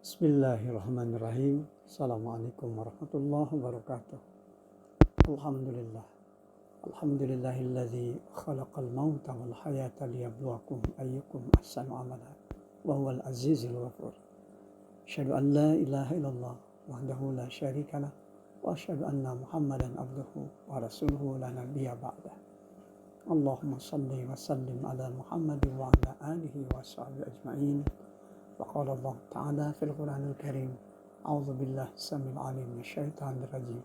Bismillahirrahmanirrahim. Assalamualaikum warahmatullahi wabarakatuh. Alhamdulillah. Alhamdulillahilladzi khalaqal mauta wal hayata liyabluwakum ayyukum ahsanu amala. Wa huwal azizul ghafur. Asyhadu an la ilaha illallah wahdahu la syarikalah wa asyhadu anna Muhammadan abduhu wa rasuluhu la nabiyya ba'dah. Allahumma shalli wa sallim ala Muhammadin wa ala alihi wa sahbihi ajma'in. وقال الله تعالى في القرآن الكريم أعوذ بالله السميع العليم من الشيطان الرجيم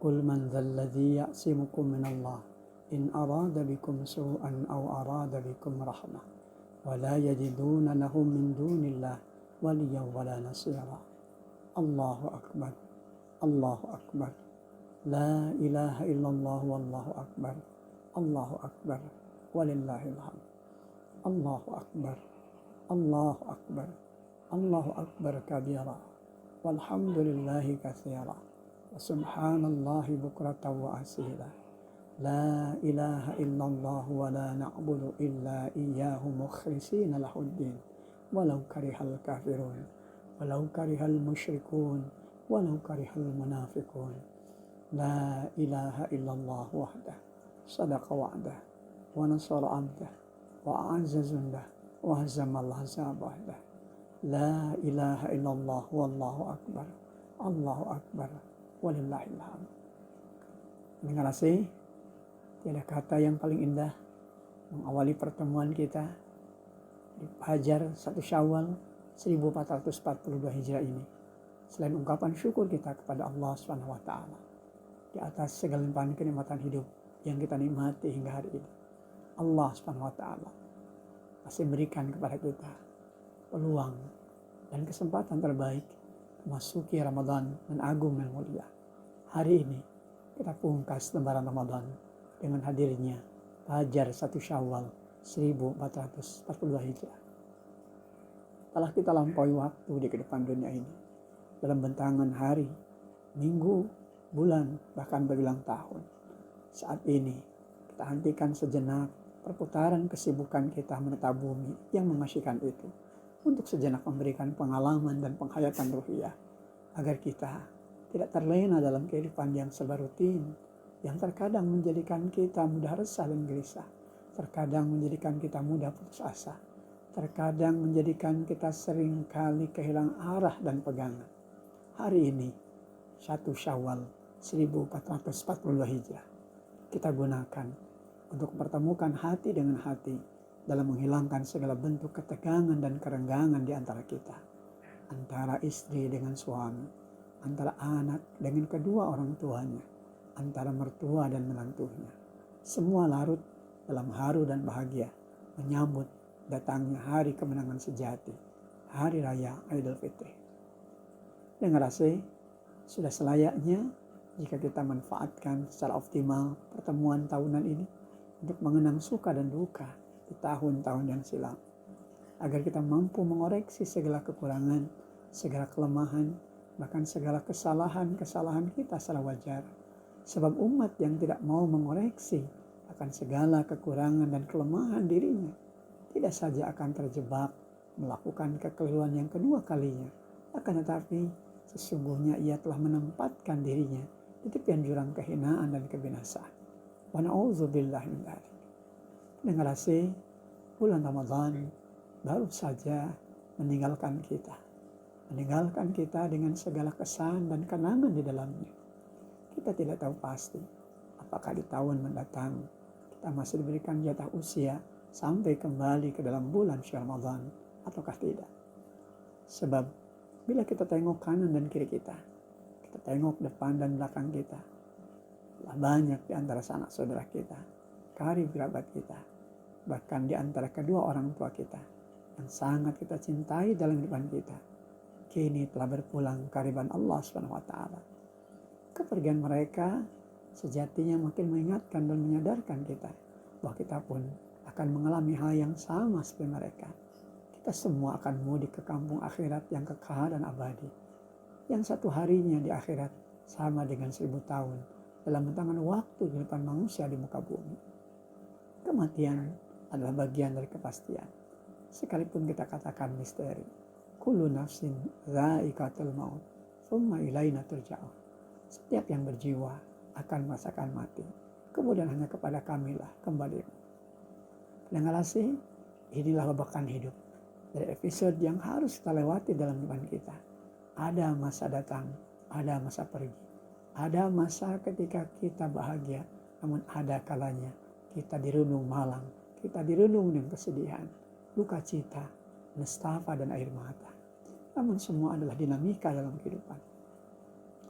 قل من ذا الذي يعصمكم من الله إن أراد بكم سوءا أو أراد بكم رحمة ولا يجدون لهم من دون الله وليا ولا نصيرا الله أكبر الله أكبر لا إله إلا الله والله أكبر الله أكبر ولله الحمد الله أكبر الله أكبر الله أكبر كبيرا والحمد لله كثيرا وسبحان الله بكرة وأصيلا لا إله إلا الله ولا نعبد إلا إياه مخلصين له الدين ولو كره الكافرون ولو كره المشركون ولو كره المنافقون لا إله إلا الله وحده صدق وعده ونصر عبده وأعز جنده وهزم الأحزاب وحده لا إله إلا الله والله أكبر الله أكبر walillahil hamd. Mendengar kasih, tiada kata yang paling indah mengawali pertemuan kita di Fajar 1 Syawal 1442 Hijrah ini selain ungkapan syukur kita kepada Allah Subhanahu wa taala di atas segala limpahan kenikmatan hidup yang kita nikmati hingga hari ini. Allah Subhanahu wa taala masih berikan kepada kita peluang dan kesempatan terbaik memasuki Ramadan dan agung dan mulia. Hari ini kita pungkas lembaran Ramadan dengan hadirnya Fajar 1 Syawal 1442 Hijrah. Telah kita lampaui waktu di kehidupan dunia ini dalam bentangan hari, minggu, bulan, bahkan berbilang tahun. Saat ini kita hentikan sejenak perputaran kesibukan kita menatap bumi yang mengasyikan itu untuk sejenak memberikan pengalaman dan penghayatan ruhiyah agar kita tidak terlena dalam kehidupan yang serba rutin yang terkadang menjadikan kita mudah resah dan gelisah, terkadang menjadikan kita mudah putus asa, terkadang menjadikan kita sering kali kehilangan arah dan pegangan. Hari ini 1 Syawal 1442 Hijrah kita gunakan untuk mempertemukan hati dengan hati dalam menghilangkan segala bentuk ketegangan dan kerenggangan di antara kita. Antara istri dengan suami, antara anak dengan kedua orang tuanya, antara mertua dan menantunya. Semua larut dalam haru dan bahagia menyambut datangnya hari kemenangan sejati, Hari Raya Idul Fitri. Dengar kasih, sudah selayaknya jika kita manfaatkan secara optimal pertemuan tahunan ini untuk mengenang suka dan duka di tahun-tahun yang silam, agar kita mampu mengoreksi segala kekurangan, segala kelemahan, bahkan segala kesalahan-kesalahan kita secara wajar. Sebab umat yang tidak mau mengoreksi akan segala kekurangan dan kelemahan dirinya, tidak saja akan terjebak melakukan kekeliruan yang kedua kalinya, akan tetapi sesungguhnya ia telah menempatkan dirinya di tepian jurang kehinaan dan kebinasaan. Wa na'udzubillahi min dzalik. Dengar kasih, bulan Ramadan baru saja meninggalkan kita dengan segala kesan dan kenangan di dalamnya. Kita tidak tahu pasti apakah di tahun mendatang kita masih diberikan jatah usia sampai kembali ke dalam bulan Syawal Ramadan ataukah tidak. Sebab bila kita tengok kanan dan kiri kita tengok depan dan belakang kita, banyak di antara sanak saudara kita, karib kerabat kita, bahkan di antara kedua orang tua kita yang sangat kita cintai dalam kehidupan kita, kini telah berpulang kehadiran Allah Subhanahu wa taala. Kepergian mereka sejatinya makin mengingatkan dan menyadarkan kita bahwa kita pun akan mengalami hal yang sama seperti mereka. Kita semua akan mudik ke kampung akhirat yang kekal dan abadi, yang satu harinya di akhirat sama dengan 1000 tahun dalam bentangan waktu di depan manusia di muka bumi. Kematian adalah bagian dari kepastian, sekalipun kita katakan misteri. kullu nafsin dha'iqatul maut, tsumma ilaina turja'un. Setiap yang berjiwa akan merasakan mati, kemudian hanya kepada kamilah kembali. Pendengar asih, inilah babakan hidup dari episode yang harus kita lewati dalam hidup kita. Ada masa datang, ada masa pergi. Ada masa ketika kita bahagia, namun ada kalanya kita dirundung malang, kita dirundung dengan kesedihan, duka cita, nestapa dan air mata. Namun semua adalah dinamika dalam kehidupan.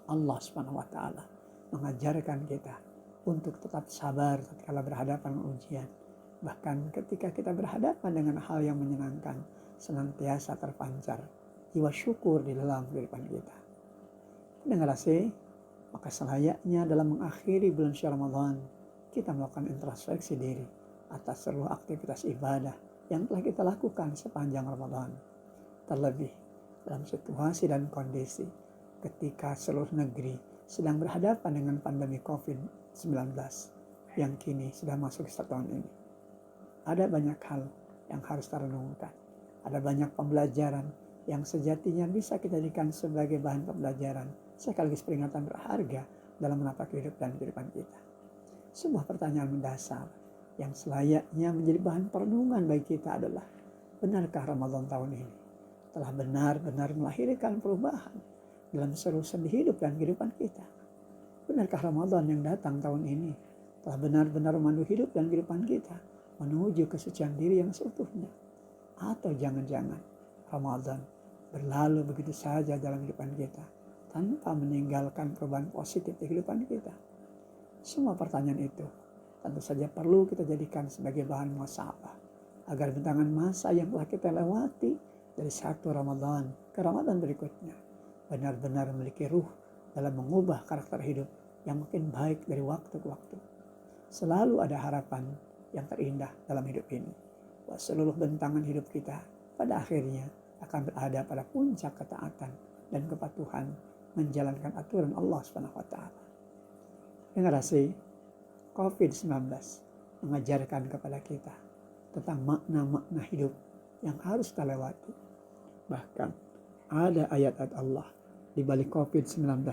Allah Subhanahu wa taala mengajarkan kita untuk tetap sabar tatkala berhadapan dengan ujian. Bahkan ketika kita berhadapan dengan hal yang menyenangkan, senantiasa terpancar jiwa syukur di dalam kehidupan kita. Dengan asih, maka selayaknya dalam mengakhiri bulan Syawal Ramadan, kita melakukan introspeksi diri atas seluruh aktivitas ibadah yang telah kita lakukan sepanjang Ramadan. Terlebih dalam situasi dan kondisi ketika seluruh negeri sedang berhadapan dengan pandemi COVID-19 yang kini sudah masuk setahun ini. Ada banyak hal yang harus kita renungkan. Ada banyak pembelajaran yang sejatinya bisa kita jadikan sebagai bahan pembelajaran sekaligus peringatan berharga dalam menapaki hidup dan kehidupan kita. Sebuah pertanyaan mendasar yang selayaknya menjadi bahan perenungan bagi kita adalah, benarkah Ramadan tahun ini telah benar-benar melahirkan perubahan dalam seluruh sendi hidup dan kehidupan kita? Benarkah Ramadan yang datang tahun ini telah benar-benar memandu hidup dan kehidupan kita menuju kesucian diri yang seutuhnya? Atau jangan-jangan Ramadan berlalu begitu saja dalam kehidupan kita tanpa meninggalkan perubahan positif di kehidupan kita? Semua pertanyaan itu tentu saja perlu kita jadikan sebagai bahan muhasabah agar bentangan masa yang telah kita lewati dari satu Ramadan ke Ramadan berikutnya benar-benar memiliki ruh dalam mengubah karakter hidup yang makin baik dari waktu ke waktu. Selalu ada harapan yang terindah dalam hidup ini, bahwa seluruh bentangan hidup kita pada akhirnya akan berada pada puncak ketaatan dan kepatuhan menjalankan aturan Allah Subhanahu wa taala. Dengar asih, COVID-19 mengajarkan kepada kita tentang makna-makna hidup yang harus kita lewati. Bahkan ada ayat-ayat Allah di balik COVID-19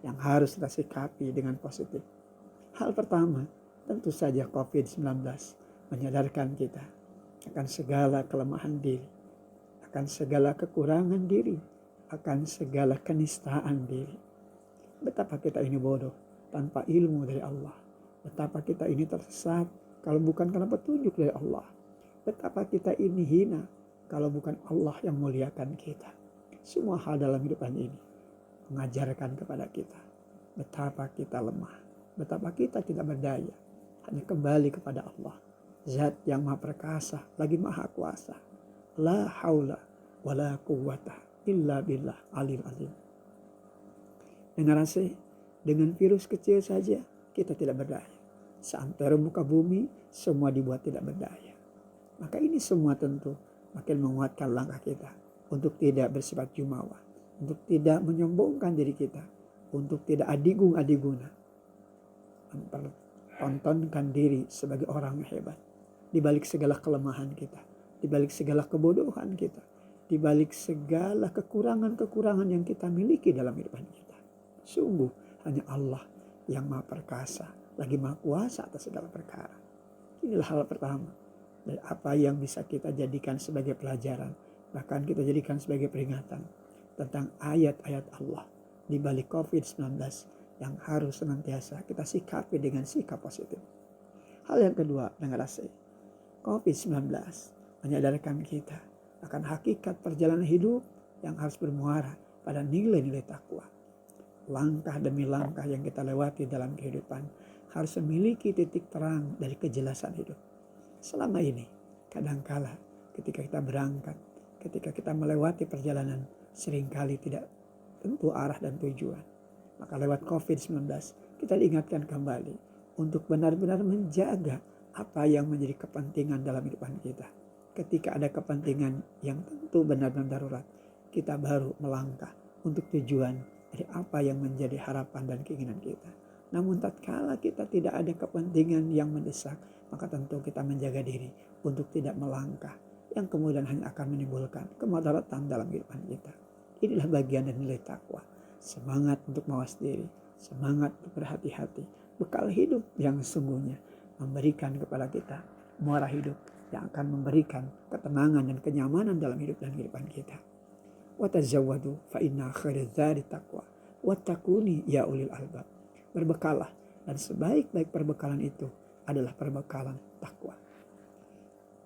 yang harus kita sikapi dengan positif. Hal pertama, tentu saja COVID-19 menyadarkan kita akan segala kelemahan diri, akan segala kekurangan diri, akan segala kenistaan diri. Betapa kita ini bodoh tanpa ilmu dari Allah. Betapa kita ini tersesat kalau bukan karena petunjuk dari Allah. Betapa kita ini hina kalau bukan Allah yang muliakan kita. Semua hal dalam hidupan ini mengajarkan kepada kita betapa kita lemah, betapa kita tidak berdaya. Hanya kembali kepada Allah, Zat yang maha perkasa lagi maha kuasa. La haula wa la quwwata illa billah alil azim. Dengar asih, dengan virus kecil saja kita tidak berdaya. Seantero muka bumi semua dibuat tidak berdaya. Maka ini semua tentu makin menguatkan langkah kita untuk tidak bersifat jumawa, untuk tidak menyombongkan diri kita, untuk tidak adigung-adiguna, mempertontonkan diri sebagai orang yang hebat. Di balik segala kelemahan kita, di balik segala kebodohan kita, di balik segala kekurangan-kekurangan yang kita miliki dalam hidup kita. Sungguh hanya Allah yang maha perkasa, lagi maha kuasa atas segala perkara. Inilah hal pertama dari apa yang bisa kita jadikan sebagai pelajaran, bahkan kita jadikan sebagai peringatan tentang ayat-ayat Allah di balik COVID-19 yang harus senantiasa kita sikapi dengan sikap positif. Hal yang kedua, dengar asih, COVID-19 menyadarkan kita akan hakikat perjalanan hidup yang harus bermuara pada nilai-nilai takwa. Langkah demi langkah yang kita lewati dalam kehidupan harus memiliki titik terang dari kejelasan hidup. Selama ini, kadangkala ketika kita berangkat, ketika kita melewati perjalanan, seringkali tidak tentu arah dan tujuan. Maka lewat COVID-19, kita diingatkan kembali untuk benar-benar menjaga apa yang menjadi kepentingan dalam kehidupan kita. Ketika ada kepentingan yang tentu benar-benar darurat, kita baru melangkah untuk tujuan dari apa yang menjadi harapan dan keinginan kita. Namun tatkala kita tidak ada kepentingan yang mendesak, maka tentu kita menjaga diri untuk tidak melangkah yang kemudian hanya akan menimbulkan kemadaratan dalam kehidupan kita. Inilah bagian dari nilai takwa. Semangat untuk mawas diri, semangat untuk berhati-hati, bekal hidup yang sesungguhnya memberikan kepada kita muara hidup yang akan memberikan ketenangan dan kenyamanan dalam hidup dan kehidupan kita. Wa tazawwadu fa inna khairaz zadi taqwa wattaquni ya ulil albab. Berbekalah, dan sebaik-baik perbekalan itu adalah perbekalan takwa.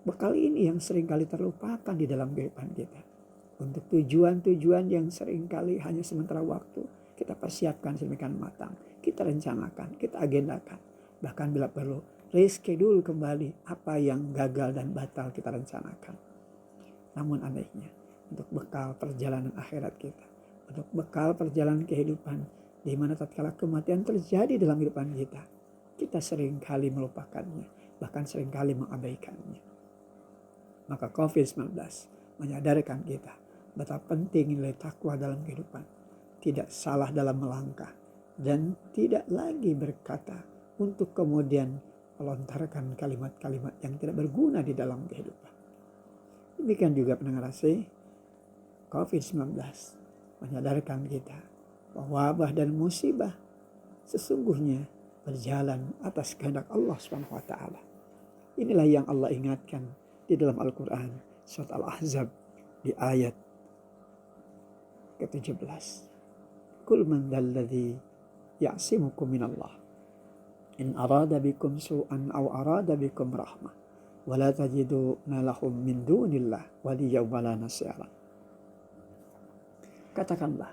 Bekal ini yang seringkali terlupakan di dalam kehidupan kita. Untuk tujuan-tujuan yang seringkali hanya sementara waktu, kita persiapkan sedemikian matang, kita rencanakan, kita agendakan. Bahkan bila perlu, reschedule kembali apa yang gagal dan batal kita rencanakan. Namun anehnya, untuk bekal perjalanan akhirat kita, untuk bekal perjalanan kehidupan, di mana tatkala kematian terjadi dalam kehidupan kita, kita seringkali melupakannya, bahkan seringkali mengabaikannya. Maka COVID-19 menyadarkan kita betapa penting nilai takwa dalam kehidupan. Tidak salah dalam melangkah dan tidak lagi berkata untuk kemudian melontarkan kalimat-kalimat yang tidak berguna di dalam kehidupan. Demikian juga pendengar kasih, COVID-19 menyadarkan kita bahwa wabah dan musibah sesungguhnya berjalan atas kehendak Allah SWT. Inilah yang Allah ingatkan di dalam Al-Quran surat Al-Ahzab di ayat ke-17. Kul man dzalladzi ya'simukum minallah in arada bikum su'an aw arada bikum rahmah wa la tajiduna lahum min dunillah waliyyan wa la nasira. Katakanlah,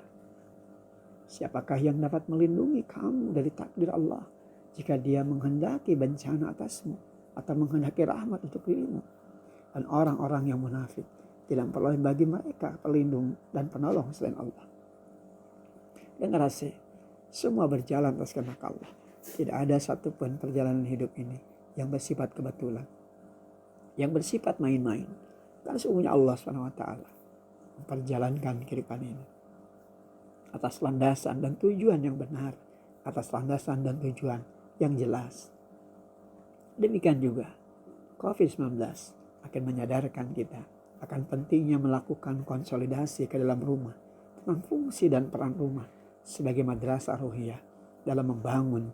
siapakah yang dapat melindungi kamu dari takdir Allah jika dia menghendaki bencana atasmu atau menghendaki rahmat untuk dirimu? Dan orang-orang yang munafik tidak perlu bagi mereka pelindung dan penolong selain Allah. Dengar kasih, semua berjalan atas kehendak Allah. Tidak ada satupun perjalanan hidup ini yang bersifat kebetulan, yang bersifat main-main. Karena sesungguhnya Allah SWT memperjalankan kehidupan ini atas landasan dan tujuan yang benar, atas landasan dan tujuan yang jelas. Demikian juga COVID-19 akan menyadarkan kita akan pentingnya melakukan konsolidasi ke dalam rumah tentang fungsi dan peran rumah sebagai madrasah ruhiyah dalam membangun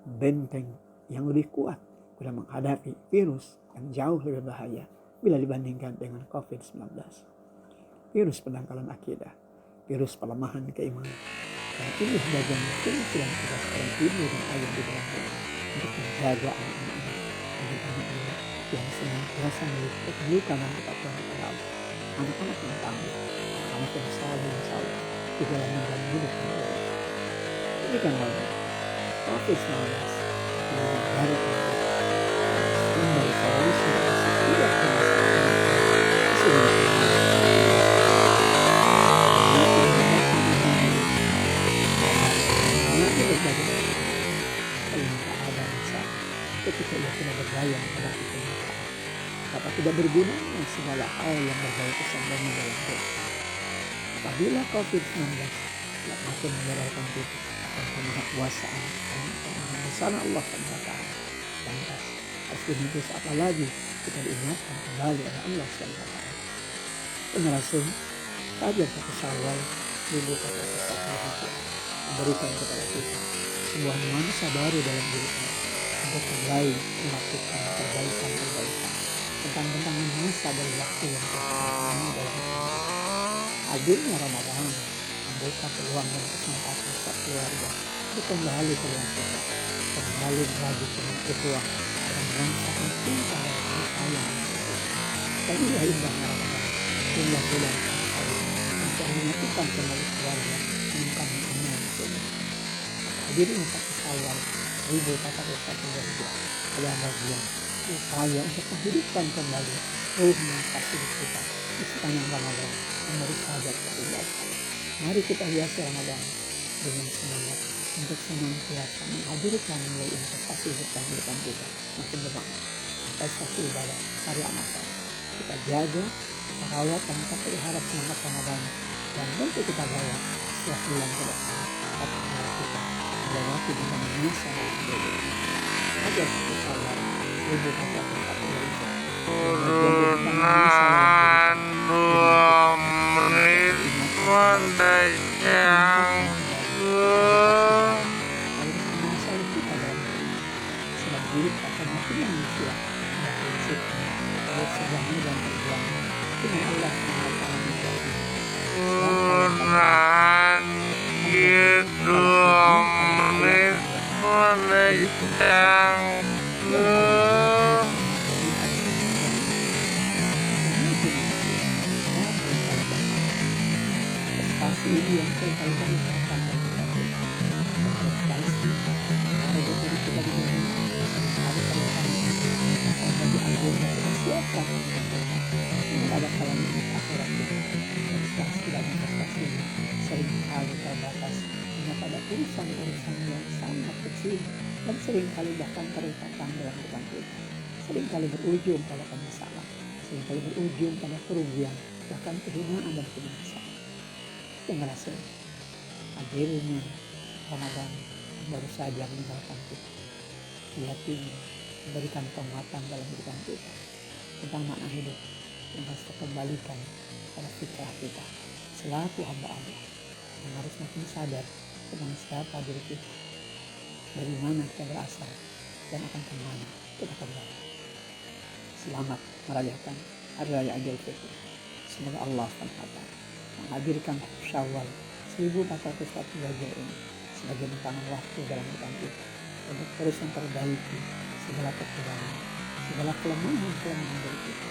benteng yang lebih kuat dalam menghadapi virus yang jauh lebih bahaya bila dibandingkan dengan COVID-19. Virus pendangkalan akidah, virus pelemahan keimanan. Dan ini bagian fungsi dan tugas orang ibu dan ayah di dalam rumah untuk menjaga anak-anak yang senantiasa menunjukkan dan ketakwaan kepada Allah. Anak-anak yang tangguh, anak yang saleh di dalam menjalani hidup yang baik. Ini kan halnya COVID-19 yang menjaga kita sumber solusi tidak ketika ia tidak berdaya menghadapi kenyataan, dapat tidak bergunanya segala hal yang berbau kesombongan dalam hidup. Apabila COVID-19 tidak makin menyadarkan kita akan kemahakuasaan dan kemahabesaran Allah SWT, lantas harus demikian apa lagi kita diingatkan kembali oleh Allah SWT. Pengerasung Fajar 1 Syawal 1441 memberikan kepada kita sebuah nuansa baru dalam diri kita untuk mulai melakukan perbaikan tentang masa dari waktu yang telah dalam hadirnya Ramadan membuka peluang dan kesempatan setiap keluarga untuk kembali ke dalam kita, kembali melanjutkan peluang dan merasakan cinta dan kasih sayang. Dan ini indahnya Ramadan, jumlah bulan untuk menyatukan kembali keluarga dengan amal sunnah. Hadirnya 1 Syawal 1441 adalah bagian upaya untuk menghidupkan kembali ruhnya kasih kita di sepanjang Ramadan yang baru saja terbiasa. Mari kita hiasi Ramadan dengan semangat untuk senantiasa menghadirkan nilai investasi kehidupan kita makin bermakna. Investasi ibadah, karya amal saleh. Kita jaga, kita rawat dan kita pelihara semangat Ramadan dan tentu kita bawa setiap bulan ke depan apabila kita melewati dengan masa yang berbeda. Ajar 1 Syawal 1441 yang bagian dari tangan ini saya yang berikan dengan harus menguasai kita dalam beriman. Sebab hidup akan makin manusia pada prinsipnya harus sedangnya dan perjuangan dengan Allah SWT menjadi prestasi ini yang seringkali kami katakan prestasi harga diri kita di dunia ada kalau kami akan bagi agenda siapa yang ada kalanya di akhirat kita. Prestasi dan investasi seringkali terbatas hanya pada urusan-urusan yang sangat kecil dan seringkali bahkan terlupakan dalam hidup kita. Seringkali berujung pada penyesalan, seringkali berujung pada kerugian, bahkan kehinaan dan kebinasaan. Jangan rasa hadirnya Ramadan baru saja meninggalkan kita. Hatinya memberikan penguatan dalam hidup kita tentang makna hidup yang harus kita kembalikan pada fitrah kita selaku hamba Allah yang harus makin sadar tentang siapa diri kita, dari mana kita berasal dan akan kemana kita kembali. Selamat merayakan Hari Raya Idul Fitri. Semoga Allah SWT menghadirkan Syawal 1442 ini sebagai bentangan waktu dalam hidup kita untuk terus memperbaiki segala kekurangan, segala kelemahan dari kita.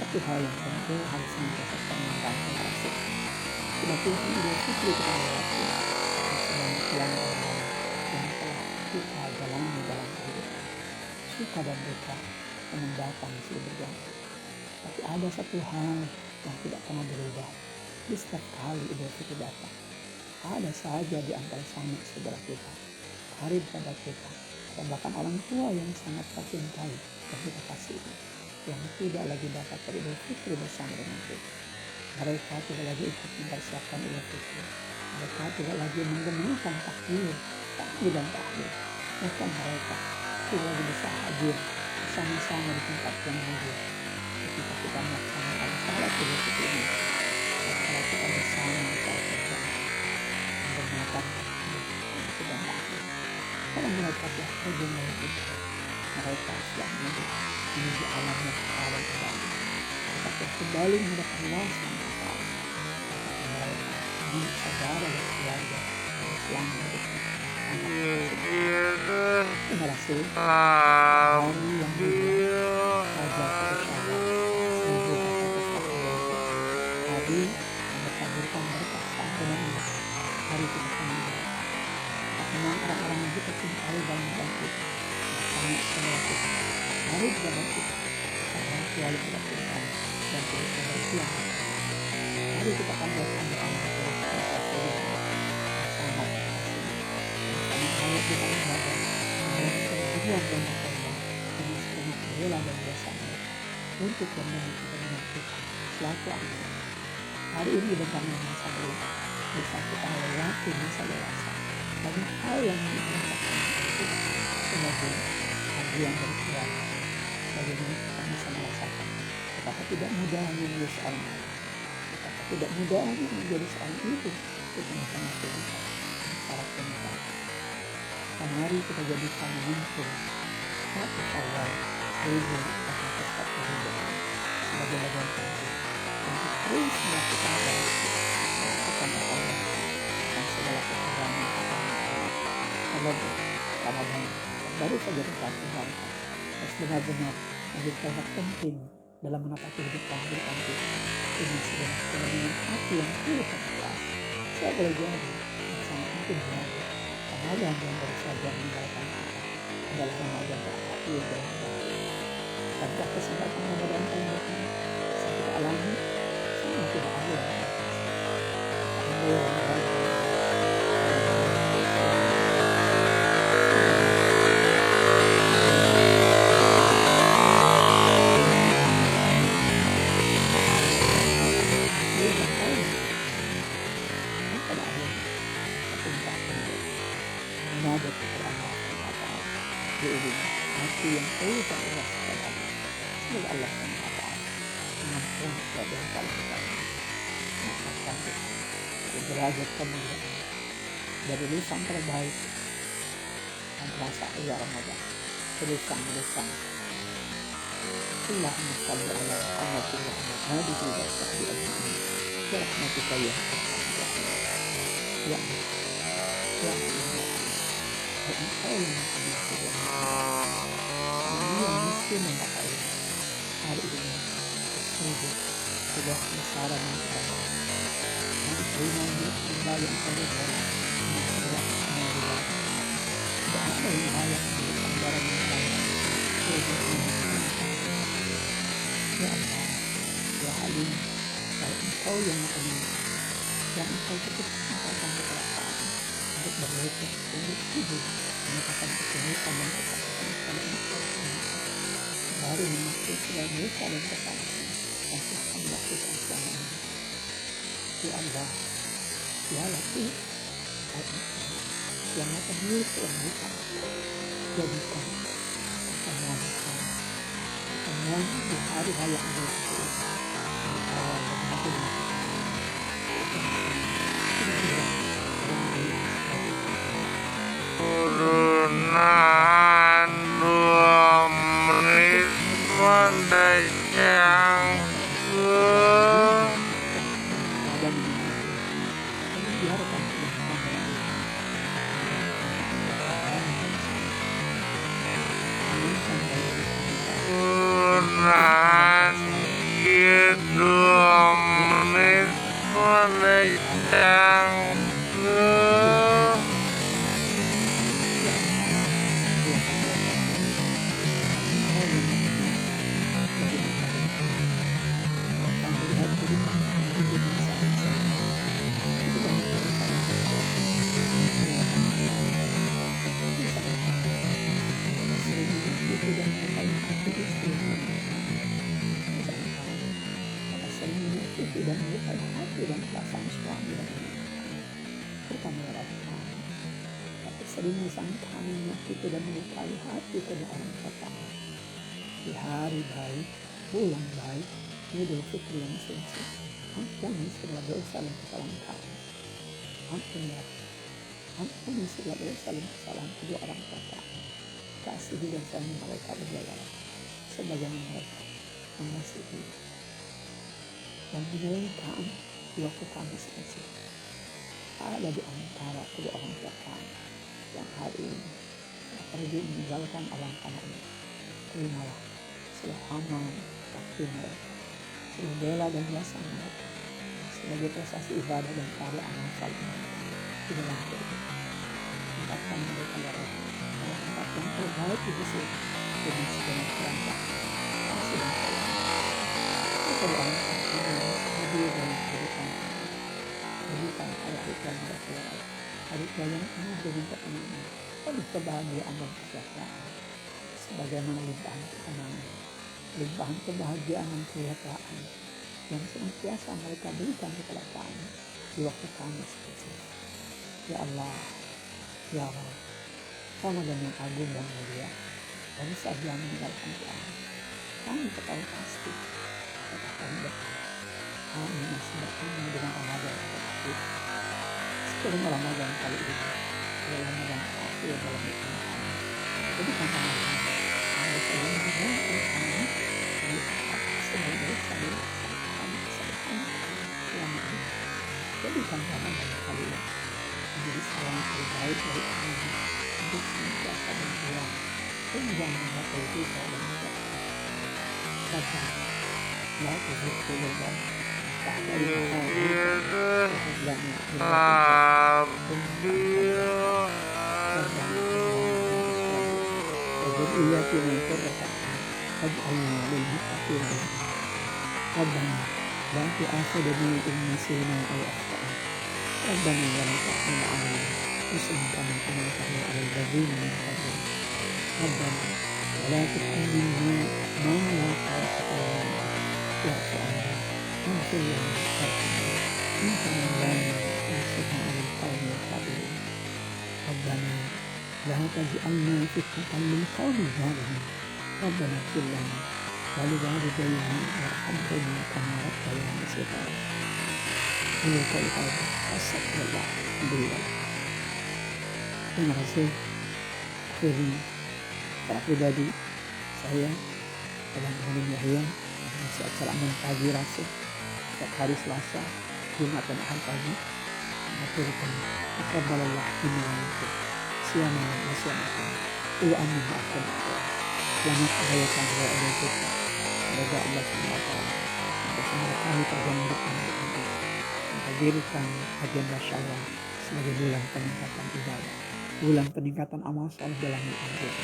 Satu hal yang tentu harus senantiasa kita mengingatkan rasul. Sudah Tuhan Idul Fitri kita lewati dan sebanyak pelanggaran yang telah kita jalani dalam kehidupan. Suka dan duka yang datang silih berganti. Tapi ada satu hal yang tidak pernah berubah di setiap kali Idul Fitri datang. Ada saja di antara sanak saudara kita, karib pada kita, dan bahkan orang tua yang sangat kita cintai dan kita kasihi, yang tidak lagi dapat Idul Fitri bersama dengan kita. Mereka tidak lagi ikut mempersiapkan Idul Fitri. Mereka tidak lagi menggunakan takbir dan tahlil. Bahkan mereka tidak lagi bisa hadir bersama-sama di tempat yang mulia ketika kita melaksanakan salat Idul Fitri ini. Kalau kita bersama salat berjamaah menggunakan takbir dan tahlil, karena mereka telah pergi dari kita. Mereka sudah menuju alam yang kekal dan kembali. Mereka telah kembali menghadap Allah SWT. Mereka milik saudara dan keluarga yang selama hidupnya. Terima kasih. Hari yang mulia, Raja Syawal 1442. Hari yang berkabulkan berkah sampai ini. Hari kita kembali. Memang orang-orang yang kita cintai dalam hidup kita sangat semua kita. Mari kita bantu orang tua yang kita cintai dan terus berjuang. Mari kita panjatkan doa yang terus sangat kasih. Karena kalau kita ibadah dengan berjuang dan berkorban dengan sepenuh rela dan biasa mereka untuk memiliki kebenaran kita selaku anak. Hari ini dengan masa berupa bisa kita lewati masa dewasa. Banyak hal yang dirasakan itu sebagai bagian dari keluarga. Bagaimana kita bisa merasakan betapa tidak mudahnya menjadi seorang anak, betapa tidak mudahnya menjadi seorang ibu di tengah-tengah kehidupan syarat pernikahan. Mari kita jadikan momentum 1 Syawal 1442 sebagai bagian penting untuk terus melakukan Allah dan segala kekurangan Ramadan baru saja kita tinggalkan harus benar-benar menjadi sangat penting dalam menapaki kehidupan kita dengan segala kebenaran hati yang tulus dan ikhlas. Saya boleh jadi sangat mungkin jadi Ramadan yang baru saja meninggalkan kita adalah Ramadan terakhir dalam hidup kita. Tanpa kesempatan Ramadan tahun depan yang kita alami semua tidak ada yang mengajar kepada Allah SWT di ujung hati yang terus dan ikhlas kepada Allah. Semoga Allah yang sebagian saling saling mengucapkan derajat kemuliaan dari lisan terbaik madrasah ya Ramadan, tulisan Allahumma salli ala Muhammad wa ala alihi wa sahbihi ajma'in bi rahmatika ya arhamar rahimin. Ya Allah, ya Allah, Engkau yang Maha Sempurna, kami yang miskin dan tak kaya hari ini sungguh sudah bersara dan berasa dan terima hamba yang kami beri masalah semua tidak ada yang layak di anggaran yang layak ya Allah, ya Halim, ya Engkau yang Maha yang Engkau ketidakmampuan kepada kami untuk berlutut untuk sujud menyatakan ketulusan dan ketaatan kepada Engkau semua dari memakai segala dosa dan kesalahan yang telah kami lakukan selama ini. Ya Allah, ya Latif, ya Engkau yang Maha milik kelembutan, jadikan pertemuan kami pertemuan di hari raya Idul Fitri di awal berbagai Turunan 2 menit yang turunan 2 menit yang dan melukai hati dan perasaan suami dan anak kami ya Rabbana, tapi seringnya sang kami menyakiti dan melukai hati kedua orang tua kami di hari baik, bulan baik, Idul Fitri yang suci. Ampuni segala dosa dan kesalahan kami. Ampuni ya Rabbi, ampuni segala dosa dan kesalahan kedua orang tua kami. Kasihi dan sayangi mereka berdua ya Rabbi, sebagaimana mereka mengasihi dan menyayangi di waktu kami sekecil. Ada di antara kedua orang tua kami yang hari ini telah pergi meninggalkan alam tanah ini. Terimalah seluruh amal waktu mereka, seluruh bela dan jasa mereka sebagai prestasi ibadah dan karya amal saleh mereka di dalam kehidupan. Tempatkan mereka ya Rabbi pada tempat yang terbaik di sisi dengan segala kerantakan kasih dan sayang. Kedua orang tua kami yang hadir dalam kehidupan kami, berikan hari-hari yang berkeluarga, hari-hari yang penuh dengan ketenangan, penuh kebahagiaan dan kesejahteraan, sebagaimana limpahan ketenangan, limpahan kebahagiaan dan kesejahteraan yang senantiasa mereka berikan kepada kami di waktu kami sekecil. Ya Allah, ya Allah, Ramadan yang agung dan mulia baru saja meninggalkan kami ketahui pasti apakah kami masih bertemu dengan Ramadan terakhir. Sebelum Ramadan kali ini adalah Ramadan terakhir dalam hidup kami. Jadikan Ramadan kami selalu mengingatkan kami dari apa segala dosa dan kami kesalahan selama ini. Jadikan Ramadan kali ini menjadi salam terbaik dari kami untuk senantiasa berjuang menggapai kita dan menjaga. Rabbana la tuzigh qulubana ba'da idh hadaytana wa hab lana min ladunka rahmatan qurrata a'yun waj'alna lil muttaqina imama. Rabbana la tu'akhidhna in nasina aw akhtana. Rabbana wa la tahmil 'alaina isran kama hamaltahu 'alal ladzina min qablina. Rabbana wa la tuhammilna ma la taqata lana bihi wa'fu 'anna waghfir lana warhamna anta maulana wansurna 'alal qawmil kafirin. Rabbana la taj'alna fitnatan lil qawmi dzalimin. Rabbana ighfir lana ولوالديه وارحمهما كما ربياني صغارا. Ini kali hada. Astagfirullah. Alhamdulillah. Terima kasih. Akhirnya secara pribadi saya dalam Muhammad Yahya masih acara amal pagi rasa setiap hari Selasa, Jumat dan Ahad pagi mengaturkan taqabbalallah minna wa minkum siyamana wa siyamakum wa amin ma'akum. Selamat merayakan Hari Raya Idul Fitri. Semoga Allah SWT memberkahi perjalanan hidup Anda, menghadirkan agenda Syawal sebagai bulan peningkatan ibadah, bulan peningkatan amal saleh dalam hidup,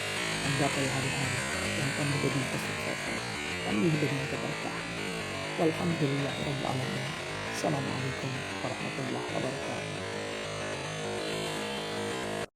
menggapai hari-hari yang penuh dengan kesuksesan, penuh dengan keberkahan. Walhamdulillahirabbil alamin. Assalamualaikum warahmatullahi wabarakatuh.